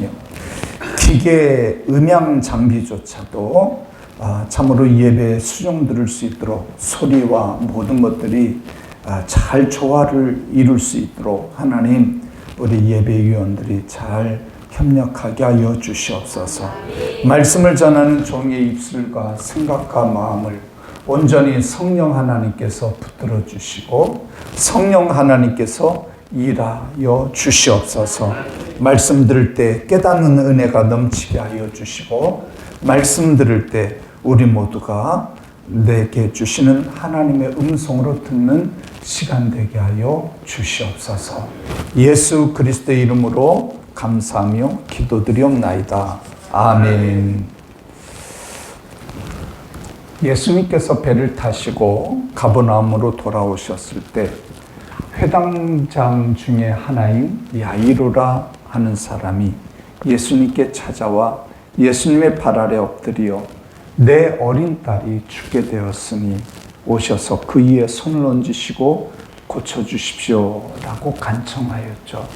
하시며 기계 음향 장비조차도 참으로 예배에 수용 들을 수 있도록 소리와 모든 것들이 잘 조화를 이룰 수 있도록 하나님 우리 예배위원들이 잘 협력하게 하여 주시옵소서. 말씀을 전하는 종의 입술과 생각과 마음을 온전히 성령 하나님께서 붙들어 주시고 성령 하나님께서 일하여 주시옵소서. 말씀 들을 때 깨닫는 은혜가 넘치게 하여 주시고 말씀 들을 때 우리 모두가 내게 주시는 하나님의 음성으로 듣는 시간 되게 하여 주시옵소서. 예수 그리스도의 이름으로 감사하며 기도드리옵나이다. 아멘. 예수님께서 배를 타시고 가버나움으로 돌아오셨을 때 회당장 중에 하나인 야이로라 하는 사람이 예수님께 찾아와 예수님의 발 아래 엎드려 내 어린 딸이 죽게 되었으니 오셔서 그 이에 손을 얹으시고 고쳐주십시오 라고 간청하였죠.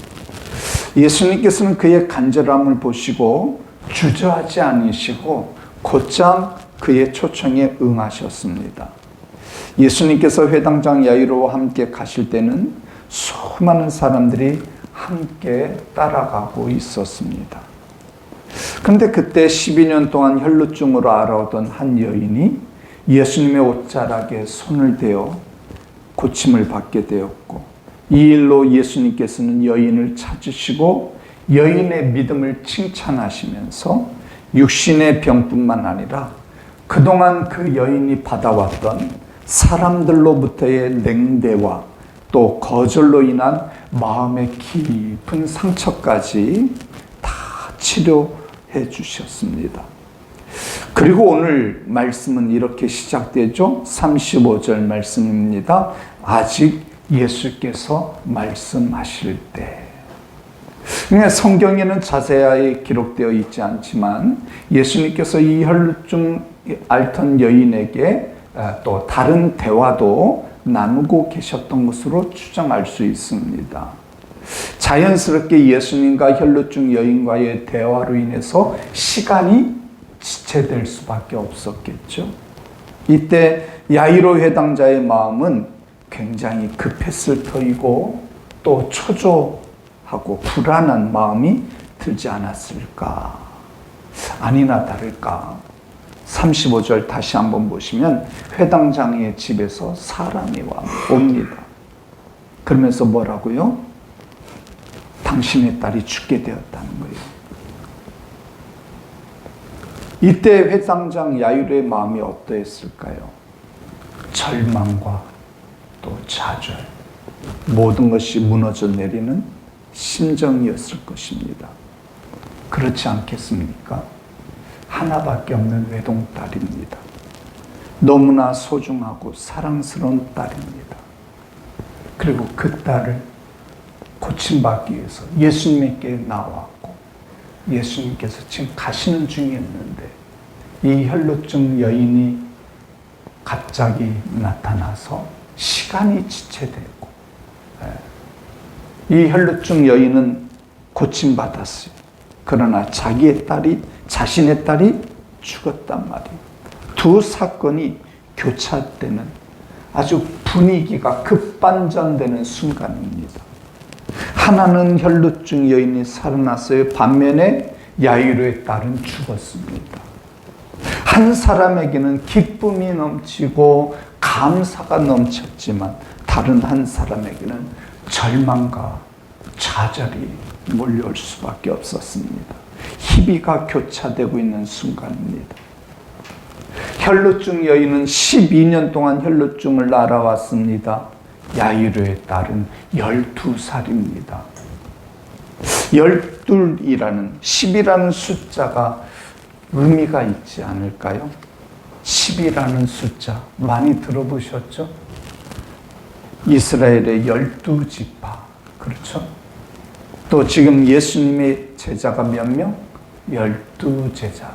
예수님께서는 그의 간절함을 보시고 주저하지 않으시고 곧장 그의 초청에 응하셨습니다. 예수님께서 회당장 야이로와 함께 가실 때는 수많은 사람들이 함께 따라가고 있었습니다. 그런데 그때 12년 동안 혈루증으로 앓아오던 한 여인이 예수님의 옷자락에 손을 대어 고침을 받게 되었고 이 일로 예수님께서는 여인을 찾으시고 여인의 믿음을 칭찬하시면서 육신의 병뿐만 아니라 그동안 그 여인이 받아왔던 사람들로부터의 냉대와 또 거절로 인한 마음의 깊은 상처까지 다 치료해 주셨습니다. 그리고 오늘 말씀은 이렇게 시작되죠. 35절 말씀입니다. 아직 예수께서 말씀하실 때. 성경에는 자세하게 기록되어 있지 않지만 예수님께서 이 혈루증 앓던 여인에게 또 다른 대화도 나누고 계셨던 것으로 추정할 수 있습니다. 자연스럽게 예수님과 혈루증 여인과의 대화로 인해서 시간이 지체될 수밖에 없었겠죠. 이때 야이로 회당자의 마음은 굉장히 급했을 터이고 또 초조하고 불안한 마음이 들지 않았을까? 아니나 다를까? 35절 다시 한번 보시면 회당장의 집에서 사람이 옵니다. 그러면서 뭐라고요? 당신의 딸이 죽게 되었다는 거예요. 이때 회당장 야이로의 마음이 어떠했을까요? 절망과 또 좌절, 모든 것이 무너져 내리는 심정이었을 것입니다. 그렇지 않겠습니까? 하나밖에 없는 외동딸입니다. 너무나 소중하고 사랑스러운 딸입니다. 그리고 그 딸을 고침받기 위해서 예수님께 나왔고 예수님께서 지금 가시는 중이었는데 이 혈루증 여인이 갑자기 나타나서 시간이 지체되고 이 혈루증 여인은 고침받았어요. 그러나 자신의 딸이 죽었단 말이에요. 두 사건이 교차되는 아주 분위기가 급반전되는 순간입니다. 하나는 혈루증 여인이 살아났어요. 반면에 야이로의 딸은 죽었습니다. 한 사람에게는 기쁨이 넘치고 감사가 넘쳤지만 다른 한 사람에게는 절망과 좌절이 몰려올 수밖에 없었습니다. 희비가 교차되고 있는 순간입니다. 혈루증 여인은 12년 동안 혈루증을 앓아왔습니다. 야이로의 딸은 12살입니다. 12이라는 10이라는 숫자가 의미가 있지 않을까요? 10이라는 숫자 많이 들어보셨죠? 이스라엘의 12지파, 그렇죠? 또 지금 예수님의 제자가 몇 명? 12제자.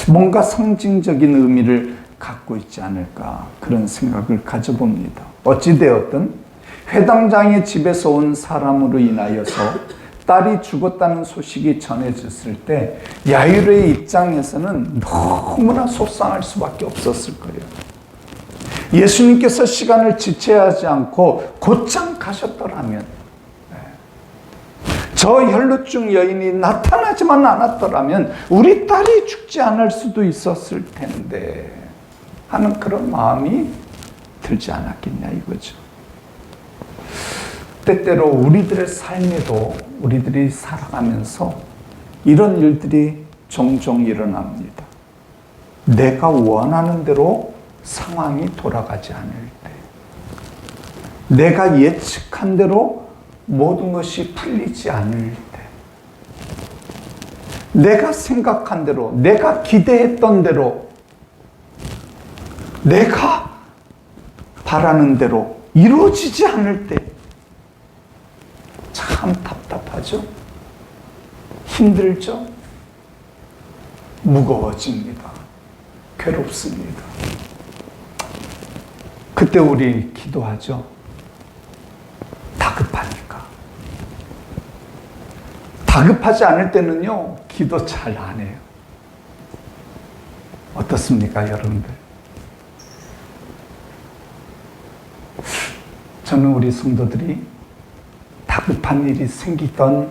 뭔가 상징적인 의미를 갖고 있지 않을까 그런 생각을 가져봅니다. 어찌되었든 회당장의 집에서 온 사람으로 인하여서 딸이 죽었다는 소식이 전해졌을 때 야이로의 입장에서는 너무나 속상할 수밖에 없었을 거예요. 예수님께서 시간을 지체하지 않고 곧장 가셨더라면, 저 혈루증 여인이 나타나지만 않았더라면 우리 딸이 죽지 않을 수도 있었을 텐데 하는 그런 마음이 들지 않았겠냐 이거죠. 때때로 우리들의 삶에도 우리들이 살아가면서 이런 일들이 종종 일어납니다. 내가 원하는 대로 상황이 돌아가지 않을 때, 내가 예측한 대로 모든 것이 풀리지 않을 때, 내가 생각한 대로, 내가 기대했던 대로, 내가 바라는 대로 이루어지지 않을 때 참 답답하죠? 힘들죠? 무거워집니다. 괴롭습니다. 그때 우리 기도하죠. 다급하니까. 다급하지 않을 때는요, 기도 잘 안 해요. 어떻습니까, 여러분들? 저는 우리 성도들이 다급한 일이 생기던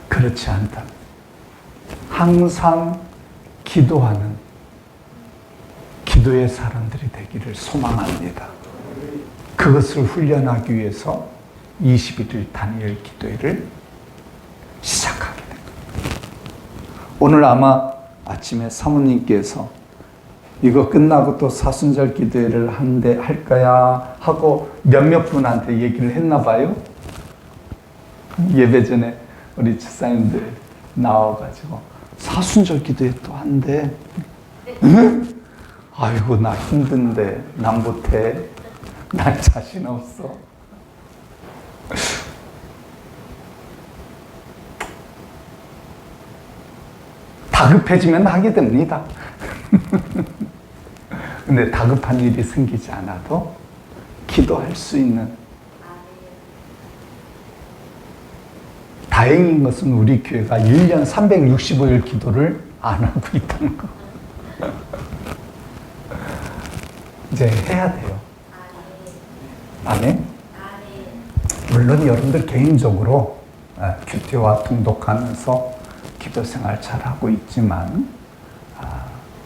그렇지 않다. 항상 기도하는 기도의 사람들이 되기를 소망합니다. 그것을 훈련하기 위해서 21일 다니엘 기도회를 시작하게 된 겁니다. 오늘 아마 아침에 사모님께서 이거 끝나고 또 사순절 기도회를 할 거야 하고 몇몇 분한테 얘기를 했나 봐요. 예배 전에 우리 집사님들 나와가지고 사순절 기도회 또 한대. 응? 아이고 나 힘든데 난 못해. 난 자신 없어. 다급해지면 하게 됩니다. 근데 다급한 일이 생기지 않아도 기도할 수 있는, 다행인 것은 우리 교회가 1년 365일 기도를 안 하고 있다는 거. 이제 해야 돼요. 아멘. 물론 여러분들 개인적으로 큐티와 동독하면서 기도 생활 잘 하고 있지만,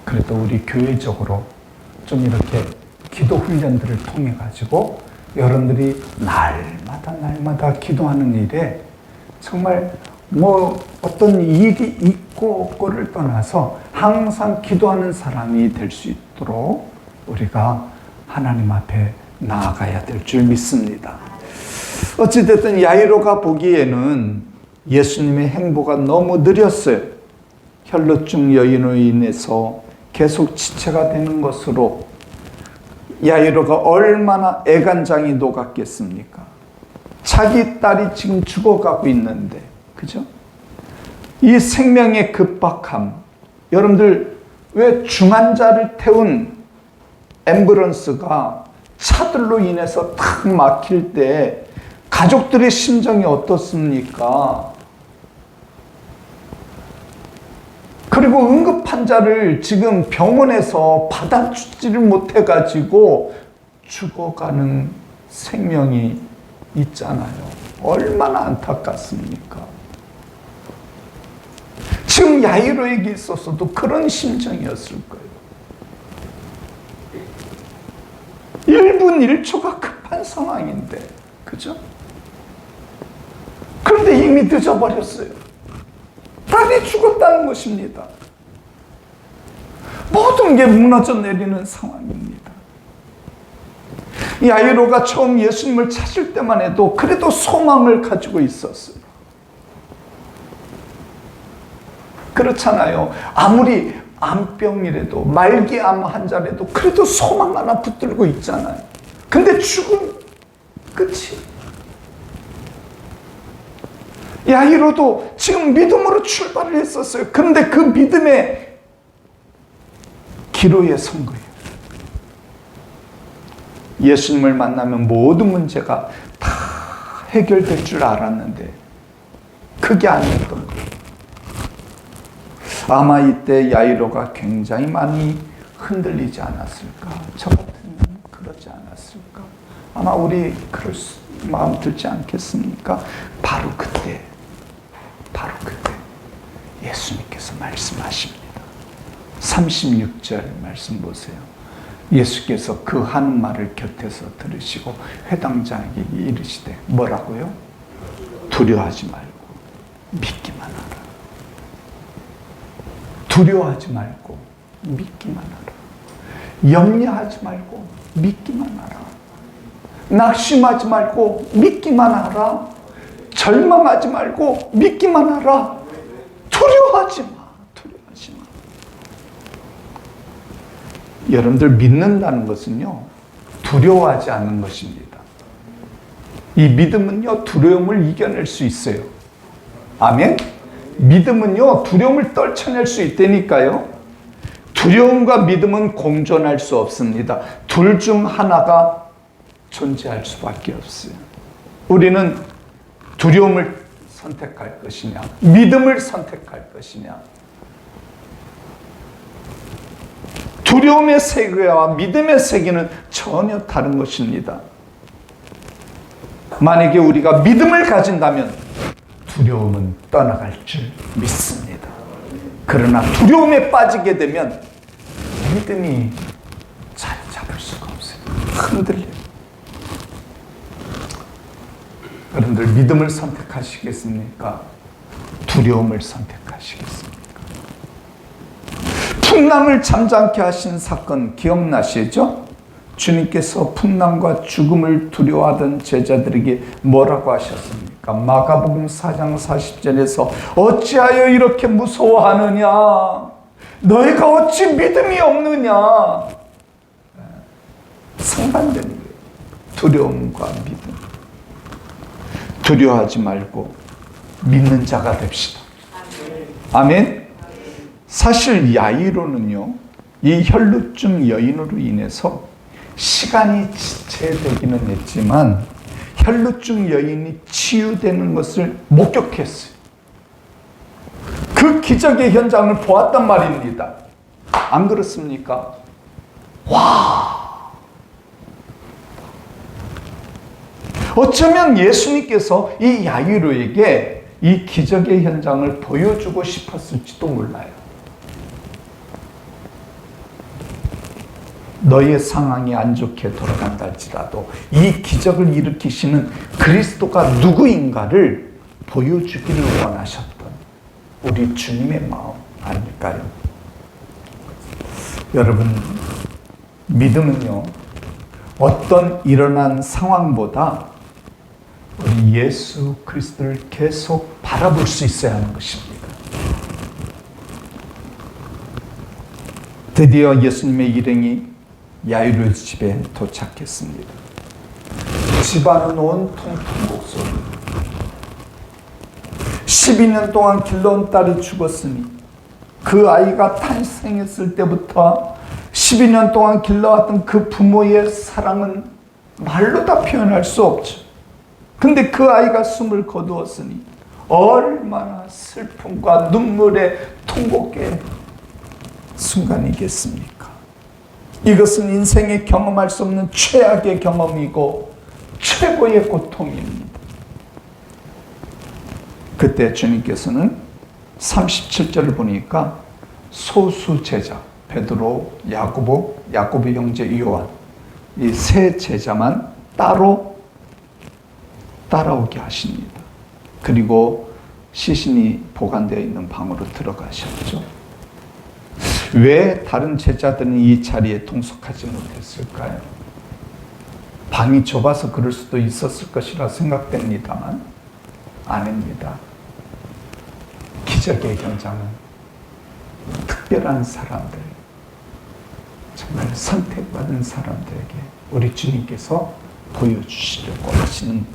그래도 우리 교회적으로 좀 이렇게 기도 훈련들을 통해 가지고 여러분들이 날마다 기도하는 일에 정말 어떤 일이 있고 없고를 떠나서 항상 기도하는 사람이 될 수 있도록 우리가 하나님 앞에 나아가야 될 줄 믿습니다. 어찌됐든 야이로가 보기에는 예수님의 행보가 너무 느렸어요. 혈루증 여인으로 인해서 계속 지체가 되는 것으로 야이로가 얼마나 애간장이 녹았겠습니까? 자기 딸이 지금 죽어가고 있는데, 그죠? 이 생명의 급박함, 여러분들 왜 중환자를 태운 앰뷸런스가 차들로 인해서 탁 막힐 때 가족들의 심정이 어떻습니까? 그리고 응급 환자를 지금 병원에서 받아주지를 못해가지고 죽어가는 생명이 있잖아요. 얼마나 안타깝습니까? 지금 야이로에게 있어서도 그런 심정이었을 거예요. 1분 1초가 급한 상황인데, 그죠? 그런데 이미 늦어버렸어요. 딸이 죽었다는 것입니다. 모든 게 무너져 내리는 상황입니다. 야이로가 처음 예수님을 찾을 때만 해도 그래도 소망을 가지고 있었어요. 그렇잖아요. 아무리 암병이라도, 말기암 환자라도 그래도 소망 하나 붙들고 있잖아요. 근데 죽음 끝이. 야이로도 지금 믿음으로 출발을 했었어요. 그런데 그 믿음의 기로에 선 거예요. 예수님을 만나면 모든 문제가 다 해결될 줄 알았는데 그게 아니었던 거예요. 아마 이때 야이로가 굉장히 많이 흔들리지 않았을까? 저 같으면 그러지 않았을까? 아마 우리 그럴 마음 들지 않겠습니까? 바로 그때 예수님께서 말씀하십니다. 36절 말씀 보세요. 예수께서 그 하는 말을 곁에서 들으시고 회당장에게 이르시되 뭐라고요? 두려워하지 말고 믿기만 하라. 두려워하지 말고 믿기만 하라. 염려하지 말고 믿기만 하라. 낙심하지 말고 믿기만 하라. 절망하지 말고 믿기만 하라. 두려워하지 마. 두려워하지 마. 여러분들 믿는다는 것은요, 두려워하지 않는 것입니다. 이 믿음은요, 두려움을 이겨낼 수 있어요. 아멘? 믿음은요, 두려움을 떨쳐낼 수 있다니까요. 두려움과 믿음은 공존할 수 없습니다. 둘 중 하나가 존재할 수밖에 없어요. 우리는 두려움을 선택할 것이냐, 믿음을 선택할 것이냐. 두려움의 세계와 믿음의 세계는 전혀 다른 것입니다. 만약에 우리가 믿음을 가진다면 두려움은 떠나갈 줄 믿습니다. 그러나 두려움에 빠지게 되면 믿음이 자리 잡을 수가 없어요. 흔들려요. 여러분들 믿음을 선택하시겠습니까? 두려움을 선택하시겠습니까? 풍랑을 잠잠케 하신 사건 기억나시죠? 주님께서 풍랑과 죽음을 두려워하던 제자들에게 뭐라고 하셨습니까? 마가복음 4장 40절에서 어찌하여 이렇게 무서워하느냐? 너희가 어찌 믿음이 없느냐? 상반되는 거예요. 두려움과 믿음. 두려워하지 말고 믿는 자가 됩시다. 아멘. 사실 야이로는요, 이 혈루증 여인으로 인해서 시간이 지체되기는 했지만 혈루증 여인이 치유되는 것을 목격했어요. 그 기적의 현장을 보았단 말입니다. 안 그렇습니까? 와! 어쩌면 예수님께서 이 야이로에게 이 기적의 현장을 보여주고 싶었을지도 몰라요. 너의 상황이 안 좋게 돌아간다 할지라도 이 기적을 일으키시는 그리스도가 누구인가를 보여주기를 원하셨던 우리 주님의 마음 아닐까요? 여러분, 믿음은요, 어떤 일어난 상황보다 우리 예수 그리스도를 계속 바라볼 수 있어야 하는 것입니다. 드디어 예수님의 일행이 야이로 집에 도착했습니다. 집안은 온통 통곡소리. 12년 동안 길러온 딸이 죽었으니 그 아이가 탄생했을 때부터 12년 동안 길러왔던 그 부모의 사랑은 말로 다 표현할 수 없죠. 근데 그 아이가 숨을 거두었으니 얼마나 슬픔과 눈물의 통곡의 순간이겠습니까? 이것은 인생에 경험할 수 없는 최악의 경험이고 최고의 고통입니다. 그때 주님께서는 37절을 보니까 소수 제자 베드로, 야고보 형제 요한 이 세 제자만 따로 따라오게 하십니다. 그리고 시신이 보관되어 있는 방으로 들어가셨죠. 왜 다른 제자들은 이 자리에 동석하지 못했을까요? 방이 좁아서 그럴 수도 있었을 것이라 생각됩니다만 아닙니다. 기적의 현장은 특별한 사람들, 정말 선택받은 사람들에게 우리 주님께서 보여주시려고 하시는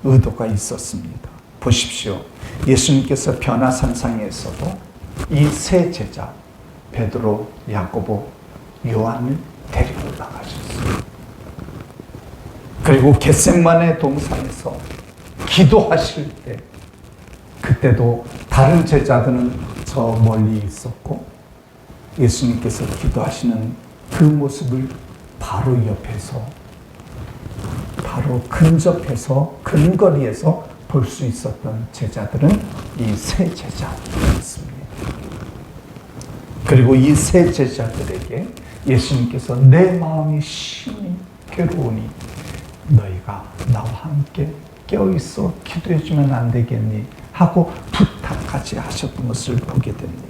의도가 있었습니다. 보십시오. 예수님께서 변화산상에서도 이 세 제자 베드로, 야고보, 요한을 데리고 나가셨어요. 그리고 겟세마네 동산에서 기도하실 때 그때도 다른 제자들은 저 멀리 있었고 예수님께서 기도하시는 그 모습을 바로 옆에서, 바로 근접해서, 근거리에서 볼 수 있었던 제자들은 이 세 제자였습니다. 그리고 이 세 제자들에게 예수님께서 내 마음이 심히 괴로우니 너희가 나와 함께 깨어있어 기도해주면 안 되겠니? 하고 부탁까지 하셨던 것을 보게 됩니다.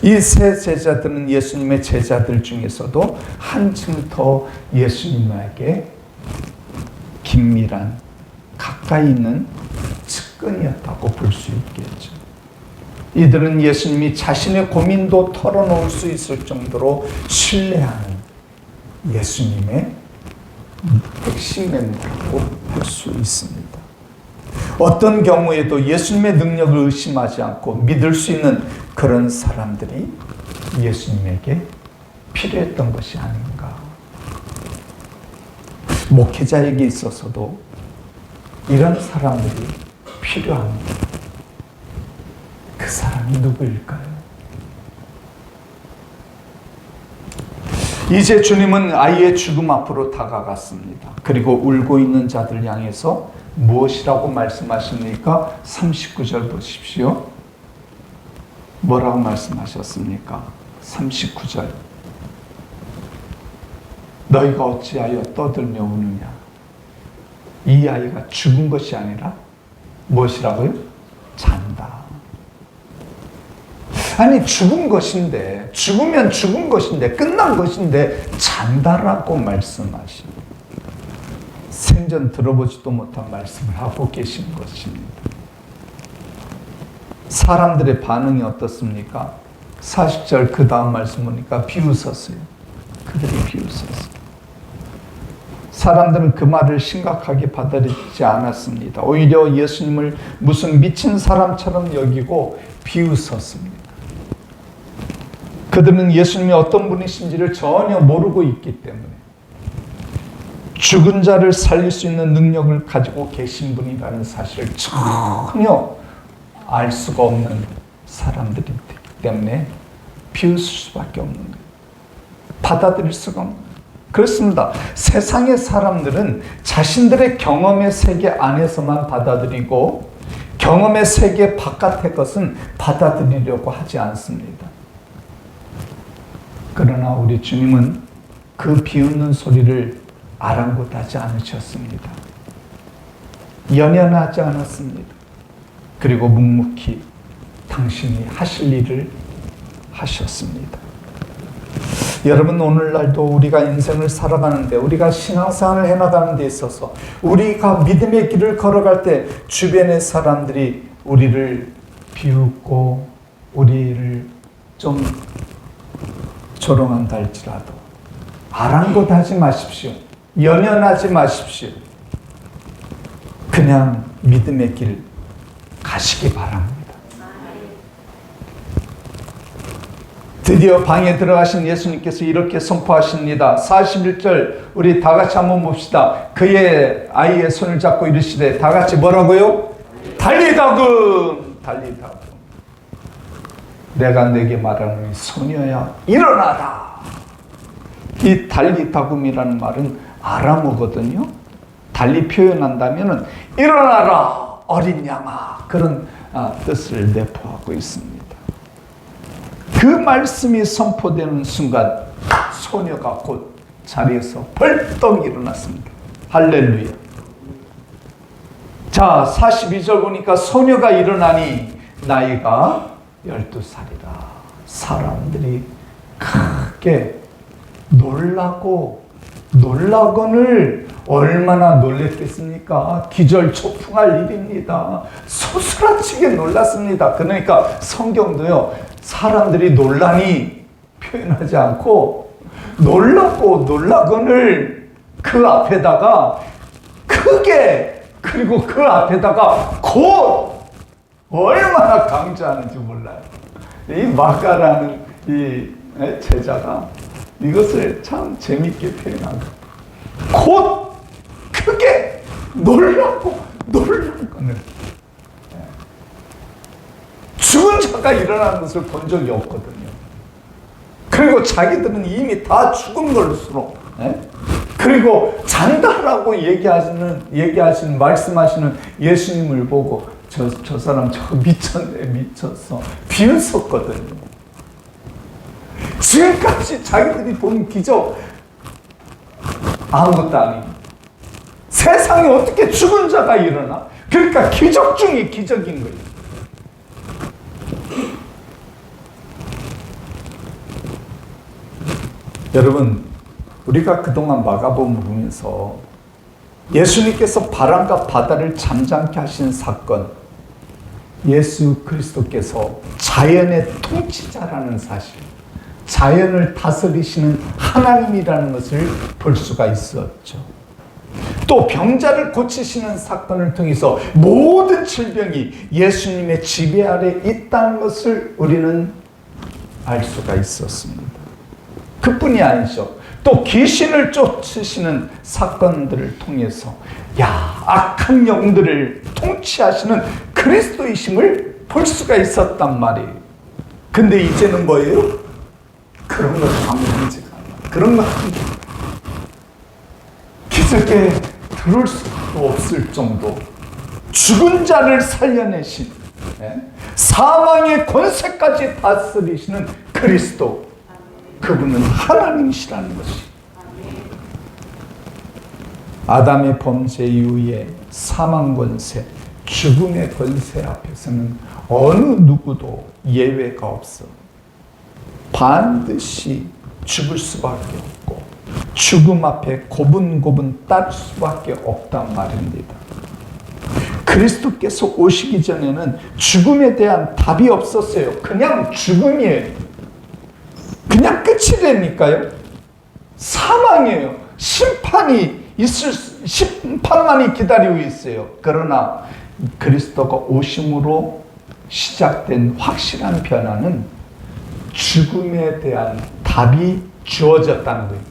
이 세 제자들은 예수님의 제자들 중에서도 한층 더 예수님에게 긴밀한, 가까이 있는 측근이었다고 볼 수 있겠죠. 이들은 예수님이 자신의 고민도 털어놓을 수 있을 정도로 신뢰하는 예수님의 핵심 멤버라고 볼 수 있습니다. 어떤 경우에도 예수님의 능력을 의심하지 않고 믿을 수 있는 그런 사람들이 예수님에게 필요했던 것이 아닌가. 목회자에게 있어서도 이런 사람들이 필요합니다. 그 사람이 누구일까요? 이제 주님은 아이의 죽음 앞으로 다가갔습니다. 그리고 울고 있는 자들 향해서 무엇이라고 말씀하십니까? 39절 보십시오. 뭐라고 말씀하셨습니까? 39절. 너희가 어찌하여 떠들며 우느냐? 이 아이가 죽은 것이 아니라 무엇이라고요? 잔다. 아니 죽은 것인데, 죽으면 죽은 것인데, 끝난 것인데 잔다라고 말씀하십니다. 생전 들어보지도 못한 말씀을 하고 계신 것입니다. 사람들의 반응이 어떻습니까? 40절 그 다음 말씀 보니까 비웃었어요. 그들이 비웃었어요. 사람들은 그 말을 심각하게 받아들이지 않았습니다. 오히려 예수님을 무슨 미친 사람처럼 여기고 비웃었습니다. 그들은 예수님이 어떤 분이신지를 전혀 모르고 있기 때문에 죽은 자를 살릴 수 있는 능력을 가지고 계신 분이라는 사실을 전혀 알 수가 없는 사람들이기 때문에 비웃을 수밖에 없는 거예요. 받아들일 수가 없는 거예요. 그렇습니다. 세상의 사람들은 자신들의 경험의 세계 안에서만 받아들이고 경험의 세계 바깥의 것은 받아들이려고 하지 않습니다. 그러나 우리 주님은 그 비웃는 소리를 아랑곳하지 않으셨습니다. 연연하지 않았습니다. 그리고 묵묵히 당신이 하실 일을 하셨습니다. 여러분, 오늘날도 우리가 인생을 살아가는데, 우리가 신앙생활을 해나가는 데 있어서, 우리가 믿음의 길을 걸어갈 때 주변의 사람들이 우리를 비웃고 우리를 좀 조롱한다 할지라도 아랑곳하지 마십시오. 연연하지 마십시오. 그냥 믿음의 길 가시기 바랍니다. 드디어 방에 들어가신 예수님께서 이렇게 선포하십니다. 41절 우리 다 같이 한번 봅시다. 그의 아이의 손을 잡고 이르시되, 다 같이 뭐라고요? 달리다금, 달리다금. 내가 내게 말하는 소녀야 일어나라. 이 달리다금이라는 말은 아람어거든요. 달리 표현한다면 일어나라 어린 양아, 그런 뜻을 내포하고 있습니다. 그 말씀이 선포되는 순간 소녀가 곧 자리에서 벌떡 일어났습니다. 할렐루야. 자, 42절 보니까 소녀가 일어나니 나이가 12살이라. 사람들이 크게 놀라거늘 얼마나 놀랬겠습니까? 기절초풍할 일입니다. 소스라치게 놀랐습니다. 그러니까 성경도요, 사람들이 놀라니 표현하지 않고 놀라거늘 그 앞에다가 크게, 그리고 그 앞에다가 곧, 얼마나 강조하는지 몰라요. 이 마가라는 이 제자가 이것을 참 재밌게 표현한 거예요. 곧 크게 놀라거늘. 자가 일어나는 것을 본 적이 없거든요. 그리고 자기들은 이미 다 죽은 것으로, 그리고 잔다라고 말씀하시는 예수님을 보고 저 사람 저 미쳤네, 미쳤어, 비웃었거든요. 지금까지 자기들이 본 기적 아무것도 아닙니다. 세상에 어떻게 죽은 자가 일어나? 그러니까 기적 중에 기적인 거예요. 여러분, 우리가 그동안 마가복음을 보면서 예수님께서 바람과 바다를 잠잠케 하신 사건, 예수 그리스도께서 자연의 통치자라는 사실, 자연을 다스리시는 하나님이라는 것을 볼 수가 있었죠. 또 병자를 고치시는 사건을 통해서 모든 질병이 예수님의 지배 아래 있다는 것을 우리는 알 수가 있었습니다. 그뿐이 아니죠. 또 귀신을 쫓으시는 사건들을 통해서 악한 영들을 통치하시는 그리스도이심을 볼 수가 있었단 말이에요. 근데 이제는 뭐예요? 그런 것 아무 문제가 아니야. 그런 것 기적에 들을 수도 없을 정도 죽은 자를 살려내신, 사망의 권세까지 다스리시는 그리스도, 그분은 하나님이시라는 것이. 아담의 범죄 이후에 사망 권세, 죽음의 권세 앞에서는 어느 누구도 예외가 없어. 반드시 죽을 수밖에 없고 죽음 앞에 고분고분 딸 수밖에 없단 말입니다. 그리스도께서 오시기 전에는 죽음에 대한 답이 없었어요. 그냥 죽음이에요. 그냥 끝이 되니까요. 사망이에요. 심판만이 기다리고 있어요. 그러나 그리스도가 오심으로 시작된 확실한 변화는 죽음에 대한 답이 주어졌다는 거예요.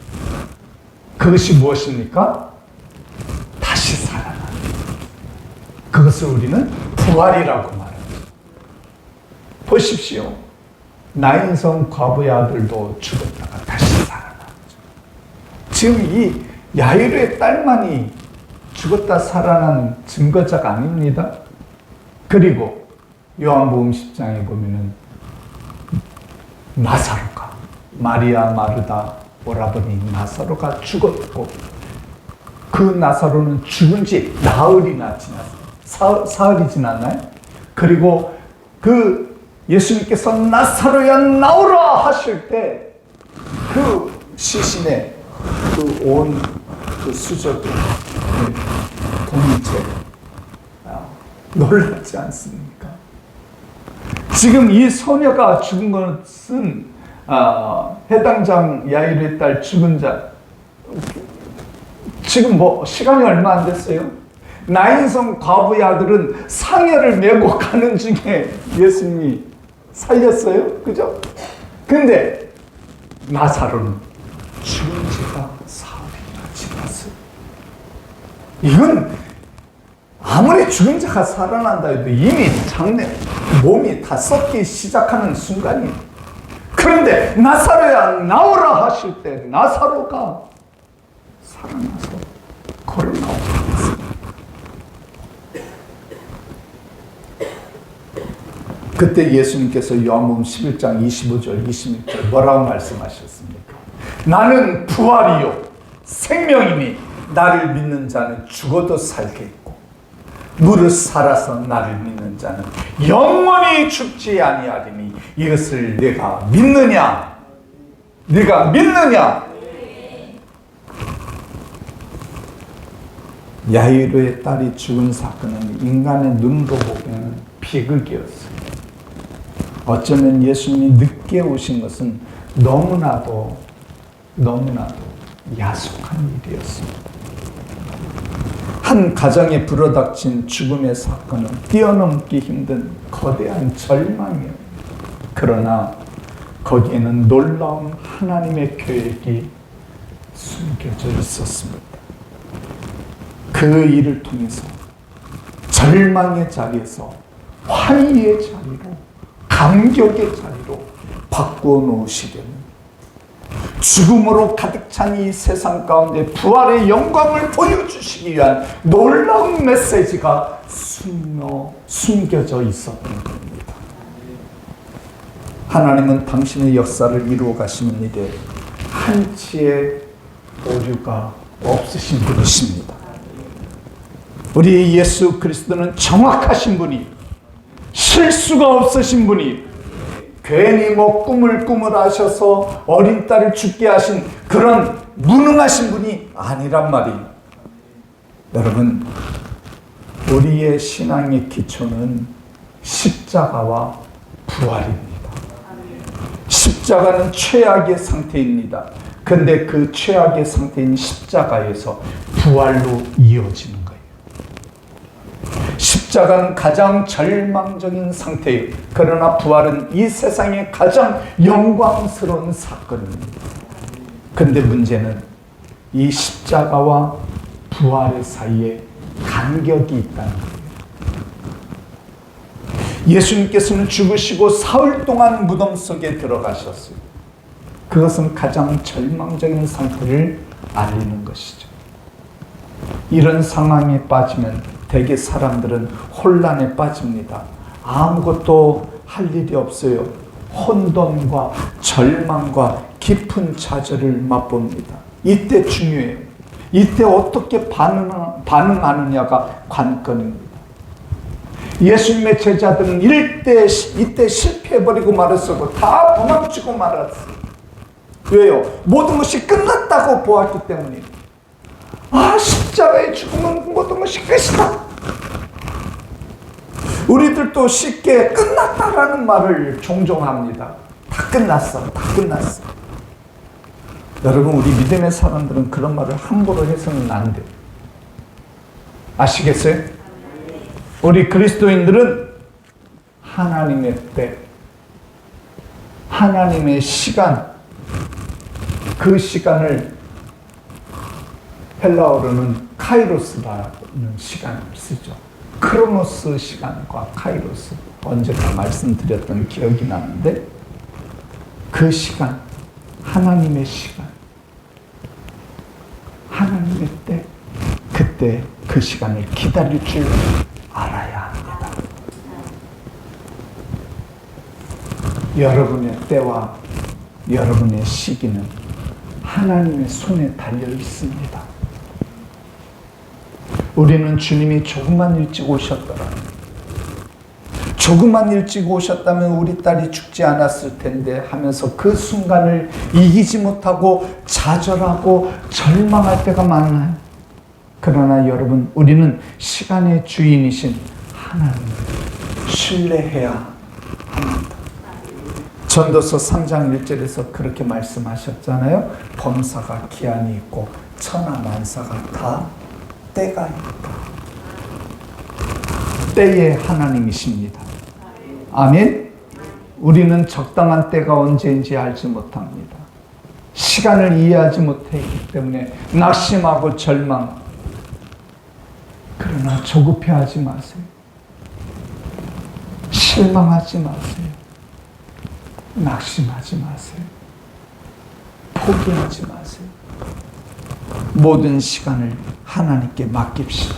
그것이 무엇입니까? 다시 살아나는. 그것을 우리는 부활이라고 말합니다. 보십시오. 나인성 과부의 아들도 죽었다가 다시 살아났죠. 지금 이 야이로의 딸만이 죽었다 살아난 증거자가 아닙니다. 그리고 요한복음 10장에 보면은 나사로가, 마리아 마르다 오라버니 나사로가 죽었고, 그 나사로는 죽은 지 나흘이나 지났어요. 사흘이 지났나요? 그리고 그 예수님께서 나사로야 나오라 하실 때 그 시신의 그 온 그 수저들, 공체 놀랍지 않습니까? 지금 이 소녀가 죽은 것은 해당장 야이로의 딸 죽은 자, 지금 뭐 시간이 얼마 안 됐어요. 나인성 과부의 아들은 상여를 메고 가는 중에 예수님이 살렸어요. 그죠? 근데 나사로는 죽은 지가 사흘이나 지났어요. 이건 아무리 죽은 자가 살아난다 해도 이미 몸이 다 썩기 시작하는 순간이에요. 그런데 나사로야 나오라 하실 때 나사로가 살아나서 걸어 나오고 그때 예수님께서 요한복음 11장 25절 26절 뭐라고 말씀하셨습니까? 나는 부활이요 생명이니 나를 믿는 자는 죽어도 살겠고 무릇 살아서 나를 믿는 자는 영원히 죽지 아니하리니 이것을 내가 믿느냐? 네가 믿느냐? 야이로의 딸이 죽은 사건은 인간의 눈으로 보면 비극이었어요. 어쩌면 예수님이 늦게 오신 것은 너무나도 야속한 일이었습니다. 한 가정에 불어닥친 죽음의 사건은 뛰어넘기 힘든 거대한 절망이에요. 그러나 거기에는 놀라운 하나님의 계획이 숨겨져 있었습니다. 그 일을 통해서 절망의 자리에서 환희의 자리로 감격의 자리로 바꾸어 놓으시려는 죽음으로 가득 찬 이 세상 가운데 부활의 영광을 보여주시기 위한 놀라운 메시지가 숨겨져 있었던 겁니다. 하나님은 당신의 역사를 이루어 가시는 일에 한치의 오류가 없으신 분이십니다. 우리 예수 그리스도는 정확하신 분이, 실수가 없으신 분이, 괜히 꿈을 꾸물하셔서 어린 딸을 죽게 하신 그런 무능하신 분이 아니란 말이에요. 여러분, 우리의 신앙의 기초는 십자가와 부활입니다. 십자가는 최악의 상태입니다. 근데 그 최악의 상태인 십자가에서 부활로 이어지는 거예요. 십자가는 가장 절망적인 상태예요. 그러나 부활은 이 세상의 가장 영광스러운 사건입니다. 근데 문제는 이 십자가와 부활의 사이에 간격이 있다는 거예요. 예수님께서는 죽으시고 사흘 동안 무덤 속에 들어가셨어요. 그것은 가장 절망적인 상태를 알리는 것이죠. 이런 상황에 빠지면 대개 사람들은 혼란에 빠집니다. 아무것도 할 일이 없어요. 혼돈과 절망과 깊은 좌절을 맛봅니다. 이때 중요해요. 이때 어떻게 반응하느냐가 관건입니다. 예수님의 제자들은 이때 실패해버리고 말았었고 다 도망치고 말았어요. 왜요? 모든 것이 끝났다고 보았기 때문이에요. 십자가의 죽음은 모든 것이 끝이다. 우리들도 쉽게 끝났다라는 말을 종종 합니다. 다 끝났어. 다 끝났어. 여러분, 우리 믿음의 사람들은 그런 말을 함부로 해서는 안 돼요. 아시겠어요? 우리 그리스도인들은 하나님의 때, 하나님의 시간, 그 시간을 헬라어로는 카이로스라는 시간을 쓰죠. 크로노스 시간과 카이로스, 언제가 말씀드렸던 기억이 나는데, 그 시간, 하나님의 시간, 하나님의 때, 그때 그 시간을 기다릴 줄 알아야 합니다. 여러분의 때와 여러분의 시기는 하나님의 손에 달려 있습니다. 우리는 주님이 조금만 일찍 오셨더라면, 조금만 일찍 오셨다면 우리 딸이 죽지 않았을 텐데 하면서 그 순간을 이기지 못하고 좌절하고 절망할 때가 많아요. 그러나 여러분, 우리는 시간의 주인이신 하나님을 신뢰해야 합니다. 전도서 3장 1절에서 그렇게 말씀하셨잖아요. 범사가 기한이 있고 천하만사가 다 때가 있다. 때의 하나님이십니다. 아멘. 우리는 적당한 때가 언제인지 알지 못합니다. 시간을 이해하지 못했기 때문에 낙심하고 절망. 그러나 조급해하지 마세요. 실망하지 마세요. 낙심하지 마세요. 포기하지 마세요. 모든 시간을 하나님께 맡깁시다.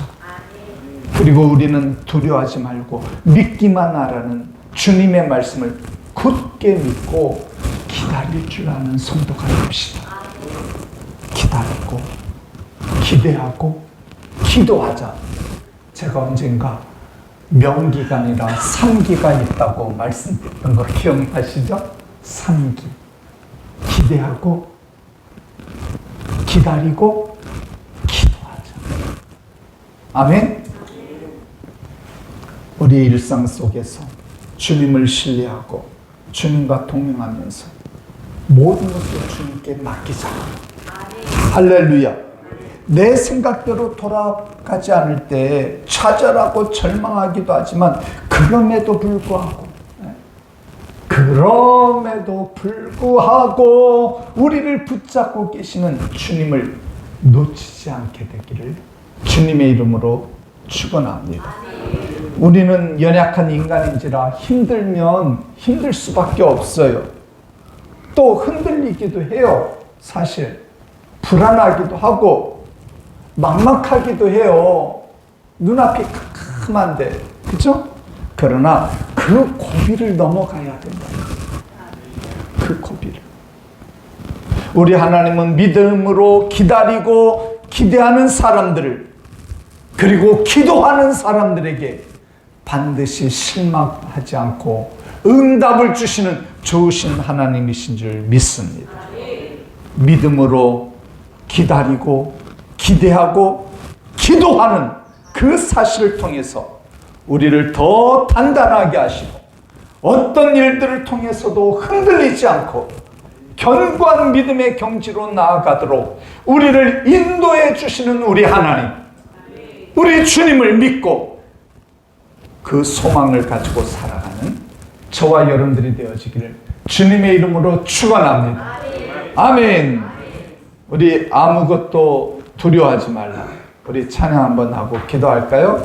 그리고 우리는 두려워하지 말고 믿기만 하라는 주님의 말씀을 굳게 믿고 기다릴 줄 아는 성도가 됩시다. 기다리고 기대하고 기도하자. 제가 언젠가 명기가 아니라 3기가 있다고 말씀드렸던 거 기억나시죠? 3기. 기대하고 기다리고 기도하자. 아멘. 우리의 일상 속에서 주님을 신뢰하고 주님과 동행하면서 모든 것을 주님께 맡기자. 할렐루야. 내 생각대로 돌아가지 않을 때 좌절하고 절망하기도 하지만 그럼에도 불구하고 우리를 붙잡고 계시는 주님을 놓치지 않게 되기를 주님의 이름으로 축원합니다. 우리는 연약한 인간인지라 힘들면 힘들 수밖에 없어요. 또 흔들리기도 해요. 사실 불안하기도 하고 막막하기도 해요. 눈앞이 캄캄한데, 그죠? 그러나 그 고비를 넘어가야 된다. 그 고비를. 우리 하나님은 믿음으로 기다리고 기대하는 사람들을, 그리고 기도하는 사람들에게 반드시 실망하지 않고 응답을 주시는 좋으신 하나님이신 줄 믿습니다. 믿음으로 기다리고 기대하고 기도하는 그 사실을 통해서 우리를 더 단단하게 하시고 어떤 일들을 통해서도 흔들리지 않고 견고한 믿음의 경지로 나아가도록 우리를 인도해 주시는 우리 하나님, 우리 주님을 믿고 그 소망을 가지고 살아가는 저와 여러분들이 되어지기를 주님의 이름으로 축원합니다. 아멘. 우리 아무것도 두려워하지 말라. 우리 찬양 한번 하고 기도할까요?